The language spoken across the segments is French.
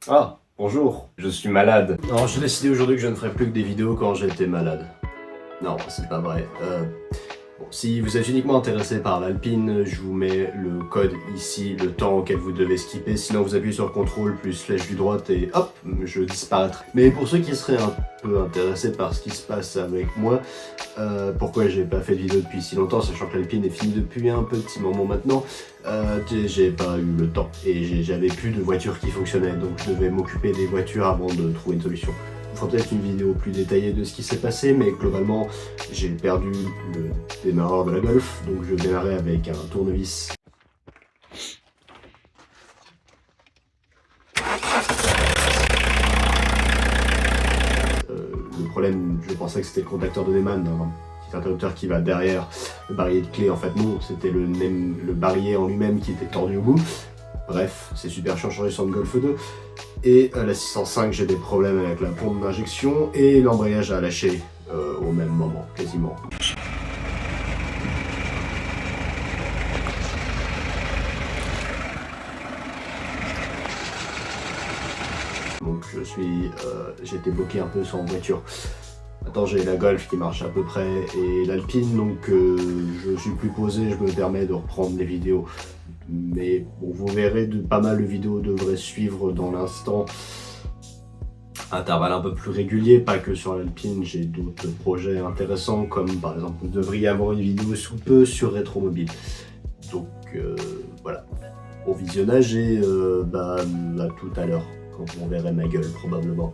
Ah, bonjour, je suis malade. Alors j'ai décidé aujourd'hui que je ne ferai plus que des vidéos quand j'étais malade. Non, c'est pas vrai. Bon, si vous êtes uniquement intéressé par l'Alpine, je vous mets le code ici, le temps auquel vous devez skipper, sinon vous appuyez sur CTRL plus flèche du droite et hop, je disparaîtrai. Mais pour ceux qui seraient un peu intéressés par ce qui se passe avec moi, pourquoi j'ai pas fait de vidéo depuis si longtemps, sachant que l'Alpine est finie depuis un petit moment maintenant, j'ai pas eu le temps et j'avais plus de voitures qui fonctionnaient, donc je devais m'occuper des voitures avant de trouver une solution. Je ferai peut-être une vidéo plus détaillée de ce qui s'est passé, mais globalement, j'ai perdu le démarreur de la Golf, donc je démarrais avec un tournevis. Le problème, je pensais que c'était le contacteur de Neumann, un petit interrupteur qui va derrière le barillet de clé. En fait, non, c'était le barillet en lui-même qui était tordu au bout. Bref, c'est super chiant de changer sur une Golf 2. Et la 605, j'ai des problèmes avec la pompe d'injection et l'embrayage a lâché au même moment, quasiment. Donc j'ai été bloqué un peu sans voiture. Maintenant j'ai la Golf qui marche à peu près et l'Alpine, donc je suis plus posé, je me permets de reprendre les vidéos. Mais bon, vous verrez, pas mal de vidéos devraient suivre dans l'instant. Intervalle un peu plus régulier, pas que sur l'Alpine, j'ai d'autres projets intéressants, comme par exemple vous devriez avoir une vidéo sous peu sur Rétromobile. Donc voilà, au visionnage et à tout à l'heure, quand vous verrez ma gueule probablement.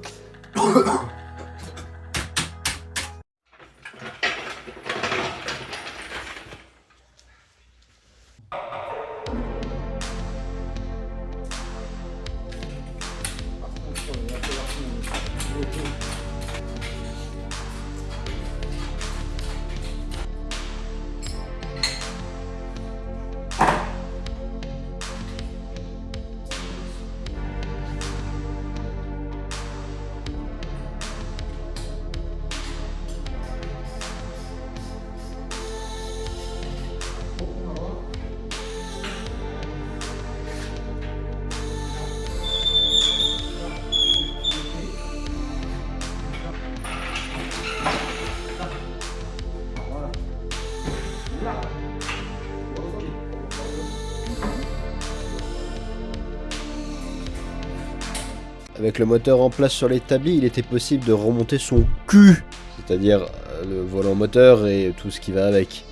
Avec le moteur en place sur l'établi, il était possible de remonter son cul, c'est-à-dire le volant moteur et tout ce qui va avec.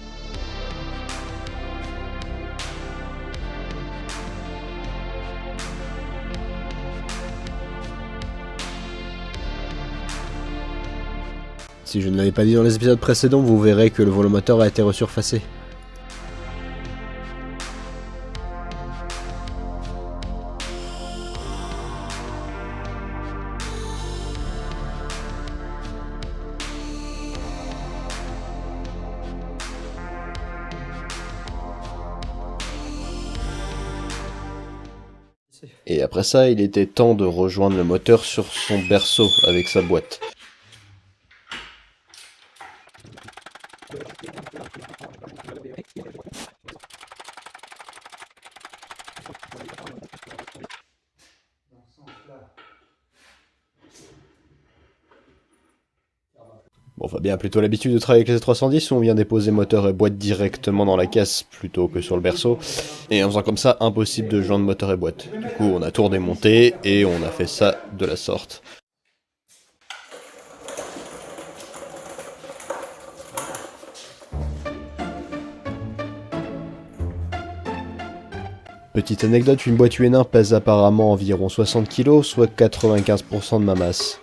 Si je ne l'avais pas dit dans les épisodes précédents, vous verrez que le volant moteur a été resurfacé. Et après ça, il était temps de rejoindre le moteur sur son berceau avec sa boîte. Bon, Fabien a plutôt l'habitude de travailler avec les 310 où on vient déposer moteur et boîte directement dans la caisse plutôt que sur le berceau. Et en faisant comme ça, impossible de joindre moteur et boîte. Du coup, on a tout redémonté et on a fait ça de la sorte. Petite anecdote, une boîte UN1 pèse apparemment environ 60 kg, soit 95% de ma masse.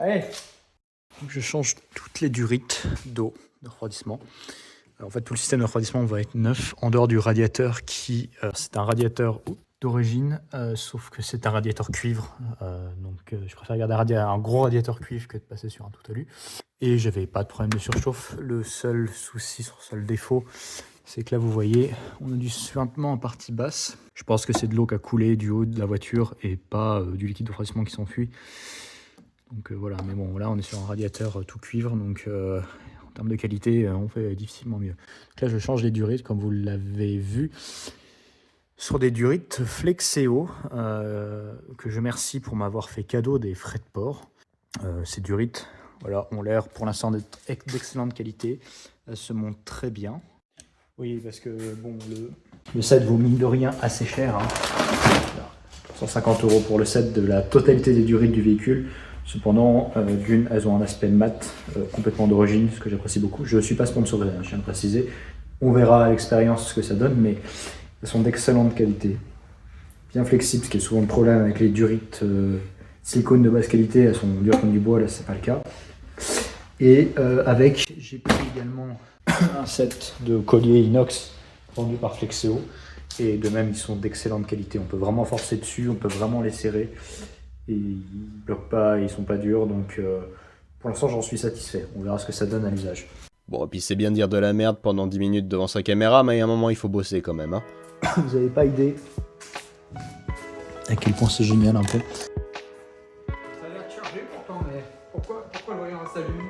Allez. Donc je change toutes les durites d'eau, de refroidissement. Alors, en fait, tout le système de refroidissement va être neuf, en dehors du radiateur qui... c'est un radiateur d'origine, sauf que c'est un radiateur cuivre. Je préfère garder un gros radiateur cuivre que de passer sur un tout alu. Et j'avais pas de problème de surchauffe. Le seul souci, le seul défaut, c'est que là, vous voyez, on a du suintement en partie basse. Je pense que c'est de l'eau qui a coulé du haut de la voiture et pas du liquide de refroidissement qui s'enfuit. Donc voilà, mais bon, là, on est sur un radiateur tout cuivre, donc en termes de qualité, on fait difficilement mieux. Donc là, je change les durites, comme vous l'avez vu, sur des durites Flexeo, que je remercie pour m'avoir fait cadeau des frais de port. Ces durites, voilà, ont l'air pour l'instant d'être d'excellente qualité. Elles se montent très bien. Oui, parce que bon, le set vaut mine de rien assez cher. Hein. 150 € pour le set de la totalité des durites du véhicule. Cependant, d'une, elles ont un aspect mat complètement d'origine, ce que j'apprécie beaucoup. Je ne suis pas sponsorisé, hein, je tiens à le préciser. On verra à l'expérience ce que ça donne, mais elles sont d'excellente qualité. Bien flexibles, ce qui est souvent le problème avec les durites silicone de basse qualité, elles sont dures comme du bois, là c'est pas le cas. Et j'ai pris également un set de colliers inox vendus par Flexeo. Et de même, ils sont d'excellente qualité. On peut vraiment forcer dessus, on peut vraiment les serrer. Et ils bloquent pas, ils sont pas durs, donc pour l'instant j'en suis satisfait. On verra ce que ça donne à l'usage. Bon, et puis c'est bien de dire de la merde pendant 10 minutes devant sa caméra, mais à un moment il faut bosser quand même. Hein. Vous avez pas idée à quel point c'est génial un peu. Ça a l'air chargé pourtant, mais pourquoi le voyant s'allume?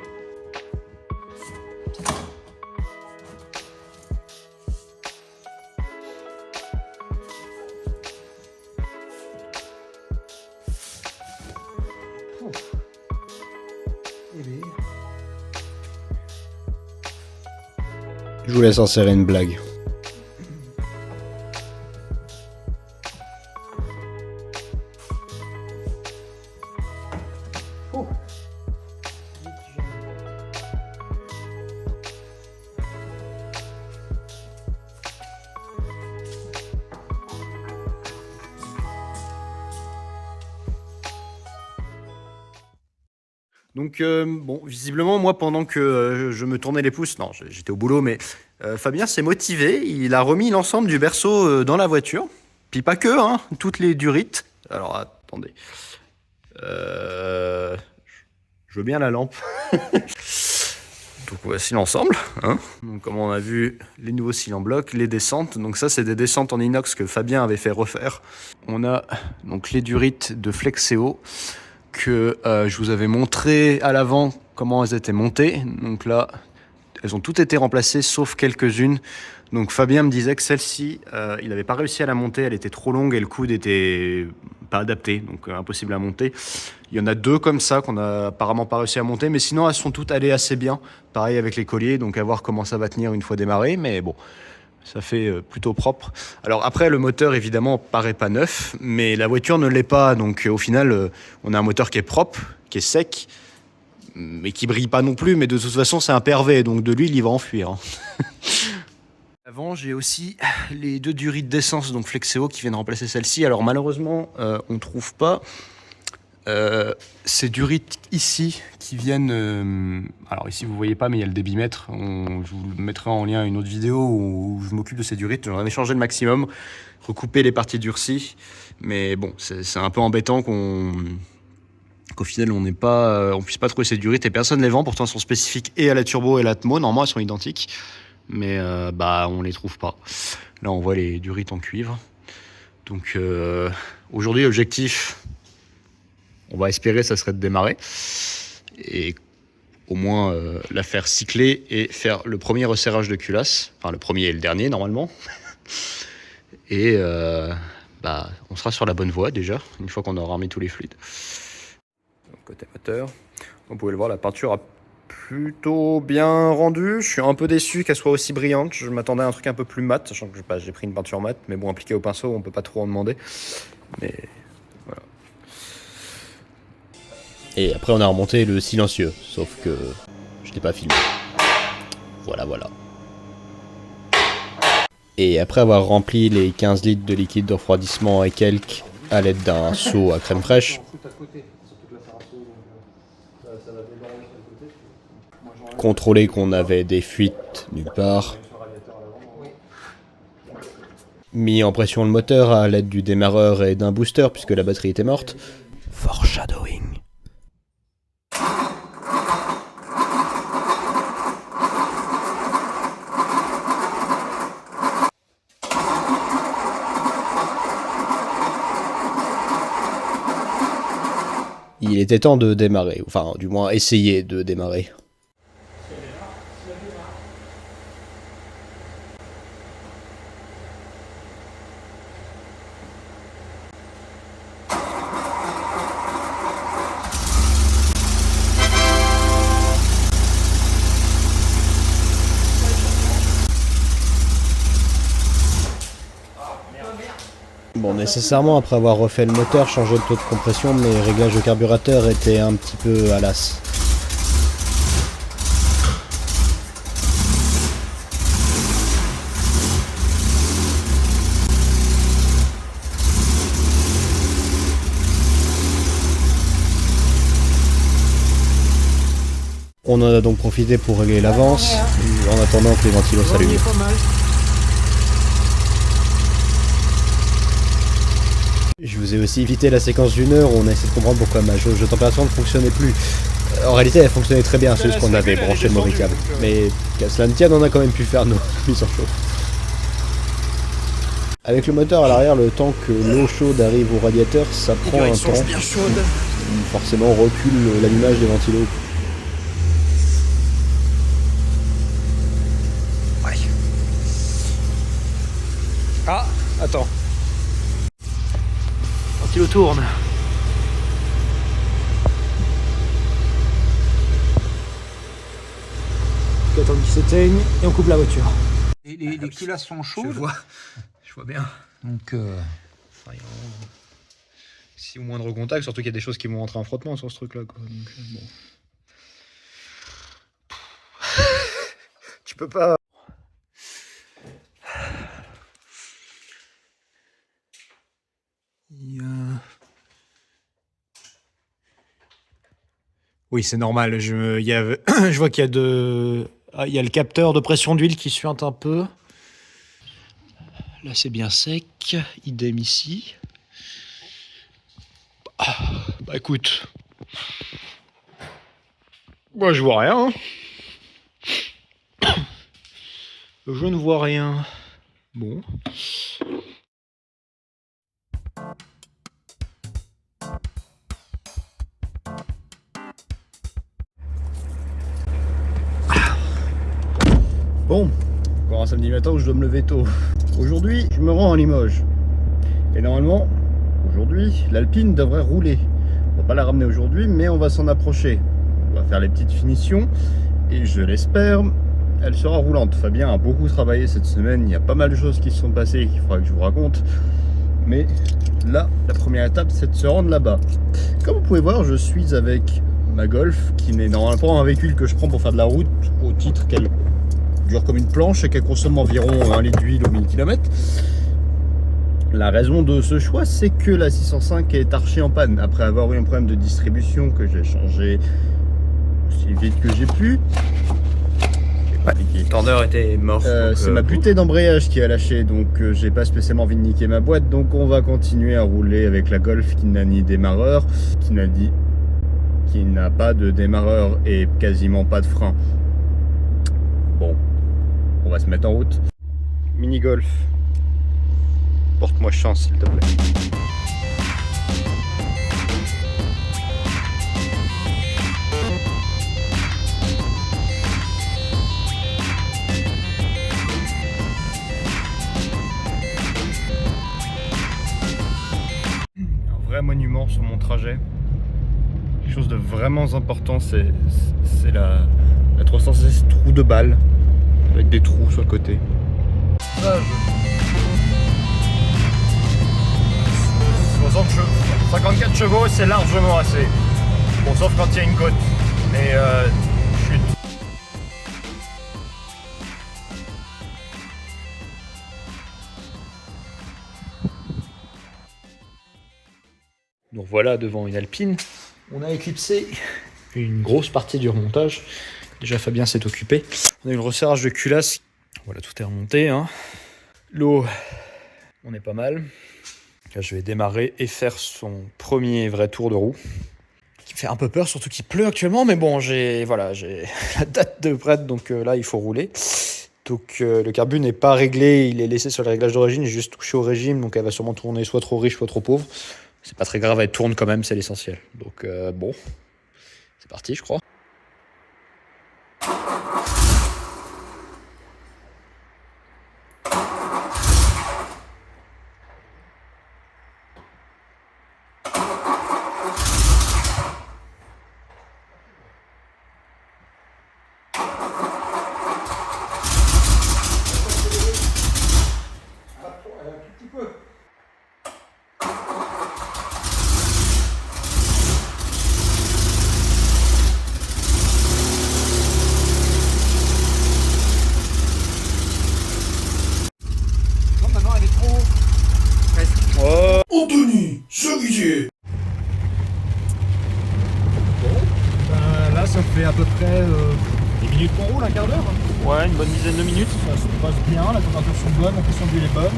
Je vous laisse insérer une blague. Oh. Donc bon, visiblement moi pendant que je me tournais les pouces, non j'étais au boulot, mais Fabien s'est motivé, il a remis l'ensemble du berceau dans la voiture, puis pas que, hein, toutes les durites. Alors attendez, je veux bien la lampe. Donc voici l'ensemble, hein. Donc comme on a vu, les nouveaux cils en bloc, les descentes, donc ça c'est des descentes en inox que Fabien avait fait refaire. On a donc les durites de Flexeo, que je vous avais montré à l'avant comment elles étaient montées. Donc là, elles ont toutes été remplacées sauf quelques-unes. Donc Fabien me disait que celle-ci, il n'avait pas réussi à la monter, elle était trop longue et le coude était pas adapté, donc impossible à monter. Il y en a deux comme ça qu'on a apparemment pas réussi à monter, mais sinon elles sont toutes allées assez bien. Pareil avec les colliers, donc à voir comment ça va tenir une fois démarré, mais bon. Ça fait plutôt propre. Alors après, le moteur, évidemment, paraît pas neuf, mais la voiture ne l'est pas. Donc au final, on a un moteur qui est propre, qui est sec, mais qui brille pas non plus. Mais de toute façon, c'est un PRV, donc de l'huile, il va en fuir. Hein. Avant, j'ai aussi les deux durites d'essence, donc Flexeo, qui viennent remplacer celle-ci. Alors malheureusement, on ne trouve pas ces durites ici qui viennent... alors ici vous voyez pas, mais il y a le débitmètre. Je vous mettrai en lien une autre vidéo où je m'occupe de ces durites. J'en ai changé le maximum, recouper les parties durcies. Mais bon, c'est un peu embêtant qu'au final on puisse pas trouver ces durites et personne les vend. Pourtant elles sont spécifiques et à la turbo et à l'atmo. Normalement elles sont identiques, mais on les trouve pas. Là on voit les durites en cuivre. Donc aujourd'hui l'objectif, on va espérer, ça serait de démarrer et au moins la faire cycler et faire le premier resserrage de culasse, enfin le premier et le dernier normalement. Et on sera sur la bonne voie déjà, une fois qu'on aura remis tous les fluides. Donc, côté moteur, vous pouvez le voir, la peinture a plutôt bien rendu. Je suis un peu déçu qu'elle soit aussi brillante. Je m'attendais à un truc un peu plus mat, sachant que j'ai pris une peinture mat, mais bon, appliquée au pinceau, on peut pas trop en demander. Mais voilà. Et après on a remonté le silencieux, sauf que je l'ai pas filmé. Voilà. Et après avoir rempli les 15 litres de liquide de refroidissement et quelques à l'aide d'un seau à crème fraîche, contrôler qu'on avait des fuites nulle part. Mis en pression le moteur à l'aide du démarreur et d'un booster puisque la batterie était morte. Foreshadowing. Il était temps de démarrer, enfin du moins essayer de démarrer. Bon, nécessairement, après avoir refait le moteur, changé le taux de compression, mes réglages de carburateur étaient un petit peu à l'as. On en a donc profité pour régler l'avance, en attendant que les ventilos s'allument. Je vous ai aussi évité la séquence d'une heure où on a essayé de comprendre pourquoi ma jauge de température ne fonctionnait plus. En réalité, elle fonctionnait très bien, c'est juste qu'on avait branché le mauvais câble. Mais qu'à cela ne tienne, on a quand même pu faire nos mises en chauffe. Avec le moteur à l'arrière, le temps que l'eau chaude arrive au radiateur, ça prend un temps. Bien chaude. Forcément, on recule l'allumage des ventilos. Ouais. Ah, attends. Ventilo tourne. On attend qu'il s'éteigne et on coupe la voiture. Les culasses sont chaudes. Je vois bien. Donc, si au moindre contact, surtout qu'il y a des choses qui vont rentrer en frottement sur ce truc-là. Donc, bon. Tu peux pas. Oui, c'est normal. Je vois qu'il y a il y a le capteur de pression d'huile qui suinte un peu. Là, c'est bien sec. Idem ici. Bah écoute. Moi, je vois rien. Je ne vois rien. Bon. Bon, encore un samedi matin où je dois me lever tôt. Aujourd'hui, je me rends à Limoges. Et normalement, aujourd'hui, l'Alpine devrait rouler. On va pas la ramener aujourd'hui, mais on va s'en approcher. On va faire les petites finitions. Et je l'espère, elle sera roulante. Fabien a beaucoup travaillé cette semaine. Il y a pas mal de choses qui se sont passées et qu'il faudra que je vous raconte. Mais là, la première étape, c'est de se rendre là-bas. Comme vous pouvez voir, je suis avec ma Golf, qui n'est normalement pas un véhicule que je prends pour faire de la route, au titre qu'elle dure comme une planche et qu'elle consomme environ 1 litre d'huile au 1000 km. La raison de ce choix, c'est que la 605 est archi en panne. Après avoir eu un problème de distribution que j'ai changé aussi vite que j'ai pu. Le tendeur était mort. C'est ma butée d'embrayage qui a lâché, donc j'ai pas spécialement envie de niquer ma boîte. Donc on va continuer à rouler avec la Golf qui n'a ni démarreur, qui n'a pas de démarreur et quasiment pas de frein. Bon, on va se mettre en route. Mini Golf, porte-moi chance s'il te plaît. Un vrai monument sur mon trajet. Quelque chose de vraiment important, c'est la 316 trou de balle avec des trous sur le côté. 54 chevaux, c'est largement assez. Bon, sauf quand il y a une côte. Mais chute. Donc voilà, devant une Alpine, on a éclipsé une grosse partie du remontage. Déjà Fabien s'est occupé. On a eu le resserrage de culasse. Voilà, tout est remonté. Hein. L'eau, on est pas mal. Là, je vais démarrer et faire son premier vrai tour de roue. Qui me fait un peu peur, surtout qu'il pleut actuellement. Mais bon, j'ai la date de prête, donc là, il faut rouler. Donc le carbu n'est pas réglé, il est laissé sur le réglage d'origine, j'ai juste touché au régime, donc elle va sûrement tourner soit trop riche, soit trop pauvre. C'est pas très grave, elle tourne quand même, c'est l'essentiel. Donc bon, c'est parti je crois. Anthony, cerisier. Là, ça fait à peu près 10 minutes qu'on roule, un quart d'heure. Ouais, une bonne dizaine de minutes. Ça se passe bien, la température est bonne, la pression d'huile est bonne.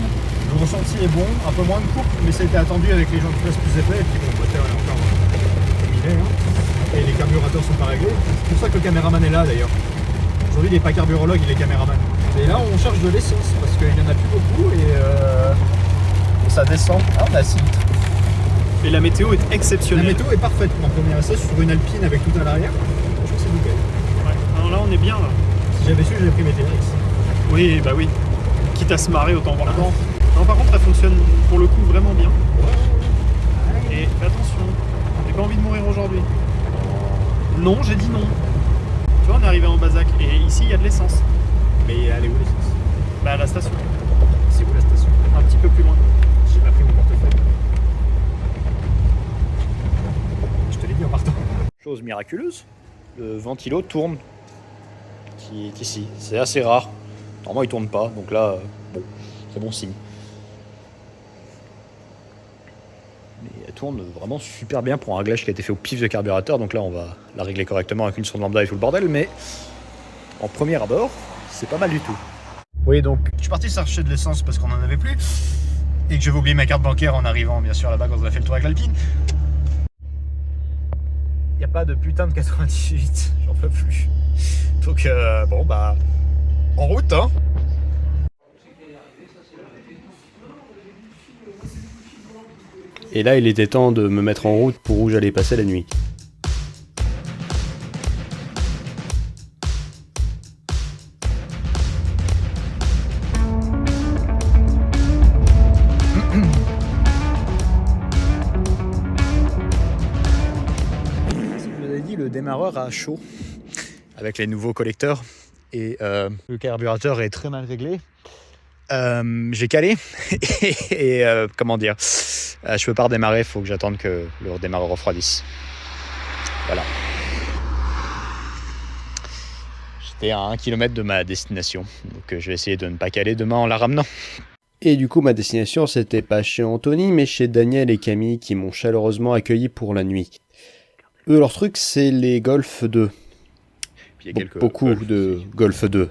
Le ressenti est bon, un peu moins de coupe, mais ça a été attendu avec les gens qui passent plus épais. Et puis bon, le moteur est encore terminé. Hein. Et les carburateurs sont pas réglés. C'est pour ça que le caméraman est là d'ailleurs. Aujourd'hui, il n'est pas carburologue, il est caméraman. Et là, on cherche de l'essence parce qu'il n'y en a plus beaucoup et ça descend. Ah, on a 6 litres. Et la météo est exceptionnelle. La météo est parfaite pour un premier essai sur une Alpine avec tout à l'arrière. Je trouve que c'est nickel. Ouais. Alors là, on est bien là. Si j'avais su, j'avais pris mes TRX. Oui, bah oui. Quitte à se marrer, autant voir le temps. Non, par contre, elle fonctionne pour le coup vraiment bien. Et attention, j'ai pas envie de mourir aujourd'hui. Non, j'ai dit non. Tu vois, on est arrivé en Bazac et ici, il y a de l'essence. Mais elle est où l'essence? Bah, à la station. C'est où la station? Un petit peu plus loin. J'ai pas pris mon portefeuille. Je te l'ai dit en partant. Chose miraculeuse, le ventilo tourne, qui est ici. C'est assez rare. Normalement, il tourne pas, donc là, bon, c'est bon signe. Mais elle tourne vraiment super bien pour un réglage qui a été fait au pif de carburateur, donc là, on va la régler correctement avec une sonde lambda et tout le bordel, mais en premier abord, c'est pas mal du tout. Oui, donc, je suis parti chercher de l'essence parce qu'on en avait plus, et que j'avais oublié ma carte bancaire en arrivant, bien sûr, là-bas quand on a fait le tour avec l'Alpine. Il n'y a pas de putain de 98, j'en peux plus. Donc bon bah, en route hein. Et là, il était temps de me mettre en route pour où j'allais passer la nuit. Je vous avais dit, le démarreur a chaud avec les nouveaux collecteurs et le carburateur est très mal réglé. J'ai calé et comment dire, je peux pas redémarrer, il faut que j'attende que le redémarreur refroidisse. Voilà. J'étais à 1 km de ma destination, donc je vais essayer de ne pas caler demain en la ramenant. Et du coup, ma destination, c'était pas chez Anthony, mais chez Daniel et Camille qui m'ont chaleureusement accueilli pour la nuit. Eux, leur truc, c'est les Golf 2. Puis il y a Beaucoup de Golf 2.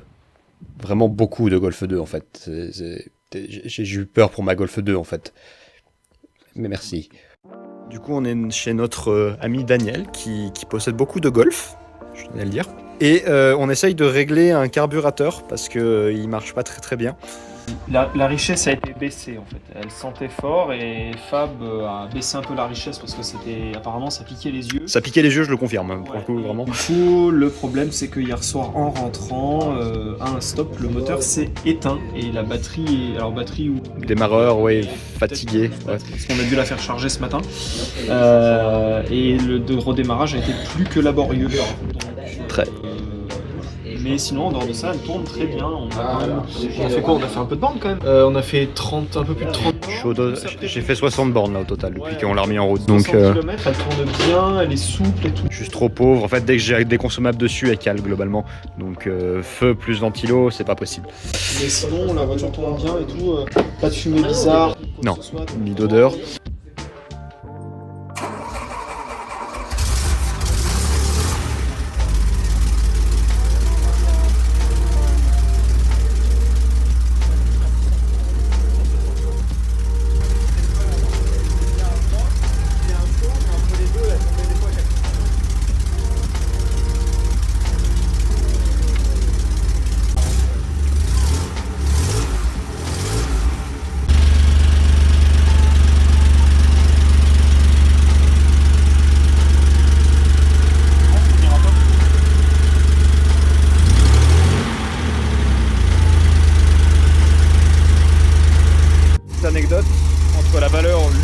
Vraiment beaucoup de Golf 2, en fait. J'ai eu peur pour ma Golf 2, en fait. Mais merci. Du coup, on est chez notre ami Daniel qui possède beaucoup de Golf, je tenais à le dire. Et on essaye de régler un carburateur parce qu'il marche pas très très bien. La richesse a été baissée en fait. Elle sentait fort et Fab a baissé un peu la richesse parce que apparemment ça piquait les yeux. Ça piquait les yeux, je le confirme, pour le coup, vraiment. Du coup, le problème c'est que hier soir en rentrant, à un stop, le moteur s'est éteint et la batterie ou Démarreur, ouais, fatigué. Ouais. Parce qu'on a dû la faire charger ce matin. Et le redémarrage a été plus que laborieux. Donc, Très. mais sinon, en dehors de ça, elle tourne très bien. On a fait quoi? On a fait un peu de bornes quand même. On a fait un peu plus de 30 bornes. J'ai fait 60 bornes là au total depuis qu'on l'a remis en route. Donc, km, elle tourne bien, elle est souple et tout. juste trop pauvre. En fait, dès que j'ai des consommables dessus, elle cale globalement. Donc, feu plus ventilo, c'est pas possible. Mais sinon, la voiture tourne bien et tout. Pas de fumée bizarre. Non, ni d'odeur.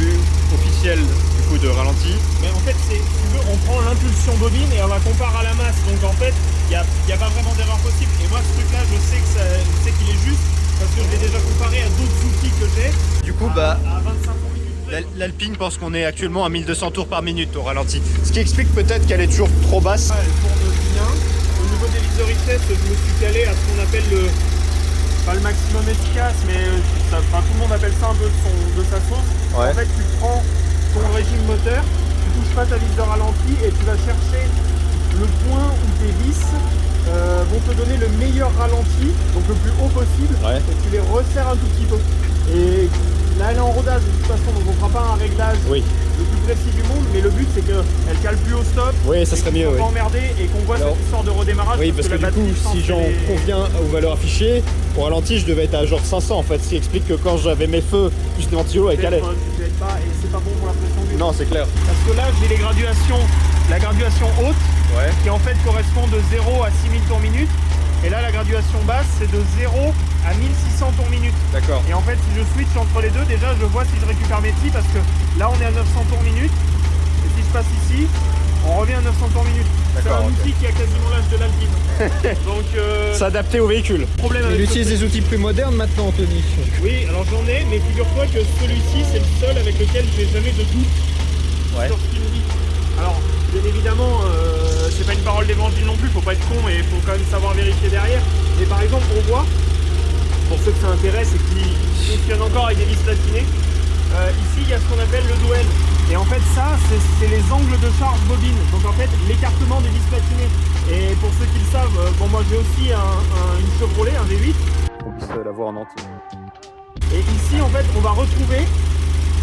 début officiel du coup de ralenti. Mais en fait, si tu veux, on prend l'impulsion bobine et on la compare à la masse. Donc en fait, il n'y a pas vraiment d'erreur possible. Et moi, ce truc-là, je sais qu'il est juste parce que je l'ai déjà comparé à d'autres outils que j'ai. Du coup, à 25 tours minute près. l'Alpine pense qu'on est actuellement à 1200 tours par minute au ralenti. Ce qui explique peut-être qu'elle est toujours trop basse. Elle tourne bien. Au niveau des vis de vitesse, je me suis calé à ce qu'on appelle pas le maximum efficace, mais tout le monde appelle ça un peu de sa sauce. Ouais. En fait, tu prends ton régime moteur, tu touches pas ta vis de ralenti et tu vas chercher le point où tes vis vont te donner le meilleur ralenti, donc le plus haut possible, Ouais. et tu les resserres un tout petit peu. Et là, elle est en rodage de toute façon, donc on fera pas un réglage Oui. le plus précis du monde, mais le but c'est qu'elle cale plus au stop. Oui, ça et serait qu'on mieux, soit oui. pas emmerdé et qu'on voit Alors, cette histoire de redémarrage. Oui, parce que la du coup, batterie, je pense, si j'en elle est- conviens aux valeurs affichées, au ralenti, je devais être à genre 500 en fait, ce qui explique que quand j'avais mes feux plus des ventilos, elle calait. Tu peux être bas et c'est pas bon pour la pression d'huile. Non, c'est clair. Parce que là, j'ai les graduations, la graduation haute, Ouais. qui en fait correspond de 0 à 6000 tours minute. Et là, la graduation basse, c'est de 0 à 1600 tours minute. D'accord. Et en fait, si je switch entre les deux, déjà, je vois si je récupère mes petits, parce que là, on est à 900 tours minute. Et si je passe ici, on revient à 900 tours minute. C'est D'accord, un ok. outil qui a quasiment l'âge de l'Alpine. Donc, S'adapter au véhicule. problème Il avec utilise ce- des outils plus modernes maintenant, Anthony. Oui, alors j'en ai, mais figure-toi que celui-ci, c'est le seul avec lequel j'ai jamais de doute Ouais. sur ce qu'il me dit. Alors, bien évidemment, c'est pas une parole d'évangile non plus, faut pas être con et faut quand même savoir vérifier derrière. Mais par exemple, on voit, pour ceux que ça intéresse et qui fonctionnent encore avec des vis platinées, ici il y a ce qu'on appelle le duel. Et en fait, ça, c'est les angles de charge bobine. Donc en fait, l'écartement des vis platinées. Et pour ceux qui le savent, bon, moi j'ai aussi une Chevrolet, un V8. On puisse la voir en entier. Et ici, en fait, on va retrouver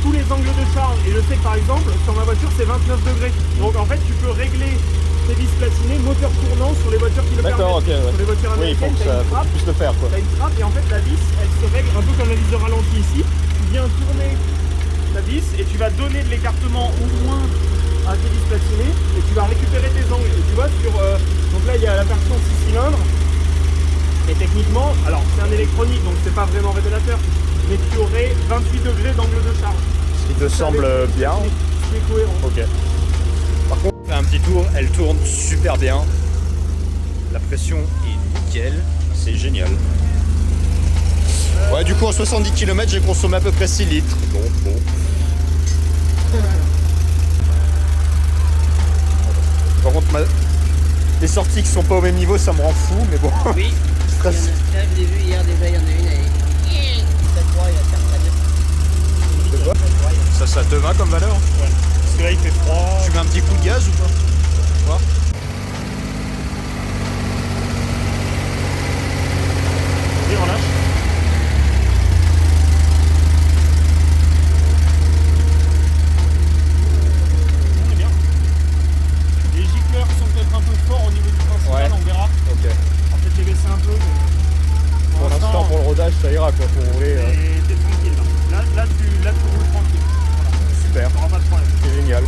tous les angles de charge. Et je sais que par exemple, sur ma voiture, c'est 29 degrés. Donc en fait, tu peux régler tes vis platinées, moteur tournant sur les voitures qui le permettent. D'accord, ok. Ouais. Sur les voitures Oui, il faut américaines, que t'as ça une faut que trappe. tu puisses le faire, quoi. T'as une trappe et en fait, la vis, elle se règle un peu comme la vis de ralenti ici. Tu viens tourner ta vis et tu vas donner de l'écartement au moins à tes vis platinées et tu vas récupérer tes angles. Et tu vois, donc là, il y a la version 6 cylindres. Et techniquement, alors c'est un électronique, donc c'est pas vraiment révélateur, mais tu aurais 28 degrés d'angle de charge. Ce qui te semble bien. Ce qui est cohérent. Ok. Par contre, on fait un petit tour, elle tourne super bien. La pression est nickel. C'est génial. Ouais, du coup, en 70 km, j'ai consommé à peu près 6 litres. Bon. Par contre, les sorties qui sont pas au même niveau, ça me rend fou, mais bon. Oui, Stress. je l'ai vu hier déjà, il y en a une, elle est... Cette fois, il va faire très bien. Ça te va comme valeur? Parce que là il fait froid. Tu mets un petit coup de gaz ou pas? Voir. Et on lâche. On est bien. Les gicleurs sont peut-être un peu forts au niveau du principal, Ouais. on verra. Ok. On va peut-être les baisser un peu. Mais Pour l'instant, pour le rodage, ça ira quoi, pour rouler. t'es tranquille là. Là tu roules tranquille. Super. T'auras pas de problème. C'est génial.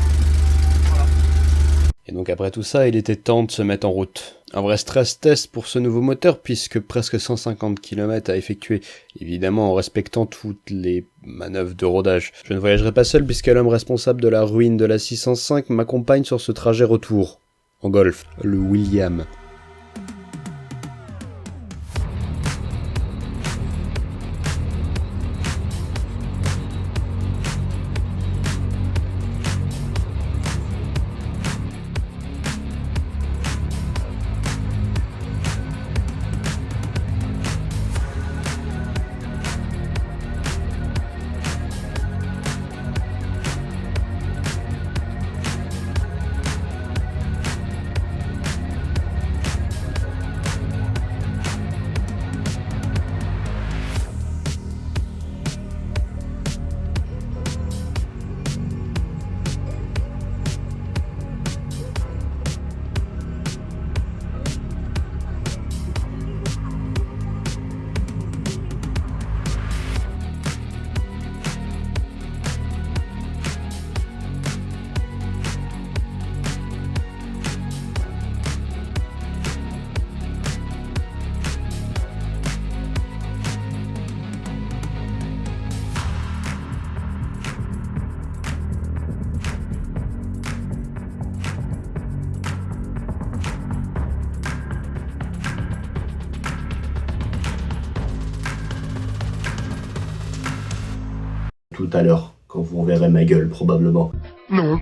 Et donc après tout ça, il était temps de se mettre en route. Un vrai stress test pour ce nouveau moteur puisque presque 150 km à effectuer, évidemment en respectant toutes les manœuvres de rodage. Je ne voyagerai pas seul puisque l'homme responsable de la ruine de la 605 m'accompagne sur ce trajet retour. En golf, le William. tout à l'heure, quand vous verrez ma gueule probablement. Non.